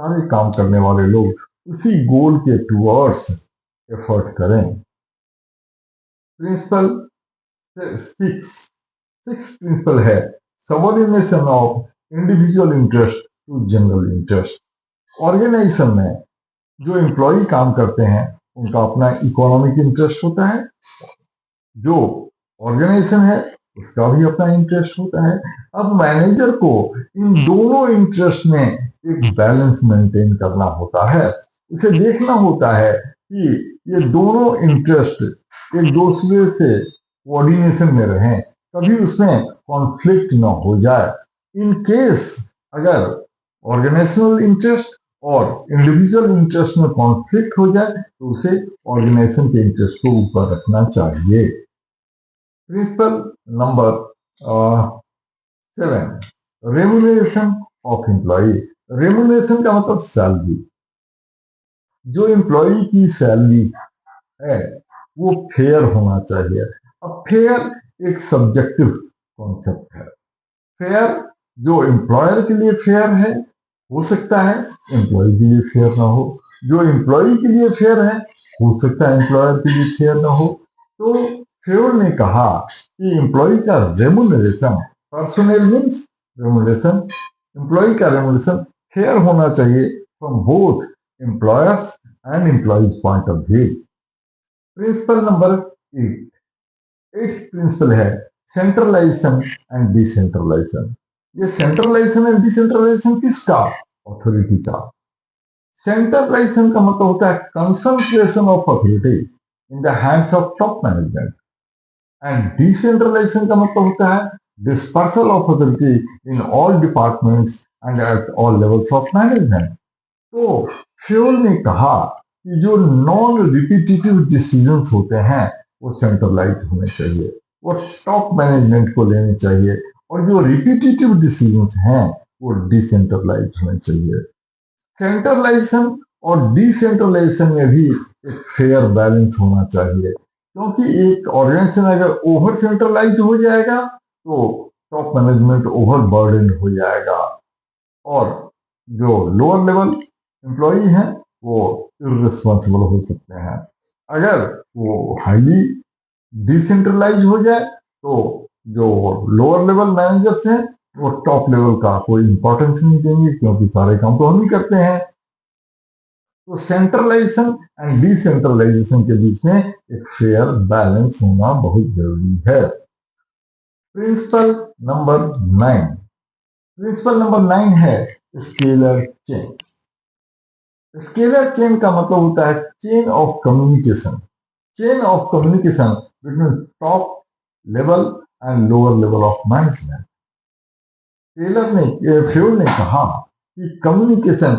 सारे काम करने वाले लोग उसी गोल के टुवर्ड्स एफर्ट करें। प्रिंसिपल सिक्स सिक्स प्रिंसिपल है subordination of individual interest to general interest. Organisation में जो एम्प्लॉय काम करते हैं उनका अपना इकोनॉमिक इंटरेस्ट होता है, जो ऑर्गेनाइजेशन है उसका भी अपना इंटरेस्ट होता है। अब मैनेजर को इन दोनों इंटरेस्ट में एक बैलेंस मेंटेन करना होता है। उसे देखना होता है कि ये दोनों इंटरेस्ट एक दूसरे से कोऑर्डिनेशन में रहें, कभी उसमें कॉन्फ्लिक्ट ना हो जाए। इन केस अगर ऑर्गेनाइजेशनल इंटरेस्ट और इंडिविजुअल इंटरेस्ट में कॉन्फ्लिक्ट हो जाए तो उसे ऑर्गेनाइजेशन के इंटरेस्ट को ऊपर रखना चाहिए। Principle number 7, remuneration of employee. Remuneration का मतलब सैलरी। जो एम्प्लॉय की सैलरी है वो फेयर होना चाहिए। अब फेयर एक सब्जेक्टिव कॉन्सेप्ट है। फेयर जो एम्प्लॉयर के लिए फेयर है हो सकता है एम्प्लॉय के लिए फेयर ना हो, जो एम्प्लॉय के लिए फेयर है हो सकता है एम्प्लॉयर के लिए फेयर ना हो। तो फेयर ने कहा कि एम्प्लॉय का remuneration, personal means remuneration, employee का रेमुनरेशन फेयर होना चाहिए from both employers and employees point of view. Principle number 8 principle है सेंट्रलाइजेशन एंड डिसेंट्रलाइजेशन। ये सेंट्रलाइजेशन एंड डिसेंट्रलाइजेशन किसका? अथॉरिटी का। सेंट्रलाइजेशन का मतलब होता है concentration of authority in the hands of top management, and decentralisation का मतलब होता है dispersal of authority in all departments and at all levels of management. तो फ्योल ने कहा कि जो नॉन रिपीटेटिव डिसीजंस होते हैं वो सेंट्रलाइज होने चाहिए, वो टॉप मैनेजमेंट को लेने चाहिए, और जो रिपीटेटिव डिसीजंस हैं वो डिसेंट्रलाइज होने चाहिए। सेंट्रलाइजेशन और डिसेंट्रलाइजेशन में भी एक फेयर बैलेंस होना चाहिए, क्योंकि एक ऑर्गेनाइजेशन अगर ओवर सेंट्रलाइज हो जाएगा तो टॉप मैनेजमेंट ओवर बर्डन हो जाएगा, और जो लोअर लेवल एम्प्लॉई हैं वो इररिस्पॉन्सिबल हो सकते हैं। अगर वो हाईली डिसेंट्रलाइज हो जाए तो जो लोअर लेवल मैनेजर्स हैं वो टॉप लेवल का कोई इंपॉर्टेंस नहीं देंगे, क्योंकि सारे काम तो हम ही करते हैं। तो सेंट्रलाइजेशन एंड डिसेंट्रलाइजेशन के बीच में एक फेयर बैलेंस होना बहुत जरूरी है। प्रिंसिपल नंबर 9, प्रिंसिपल नंबर 9 है स्केलर चेन। स्केलर चेन का मतलब होता है chain of communication, chain of communication between top level and lower level of management. Fuel ने कहा कि कम्युनिकेशन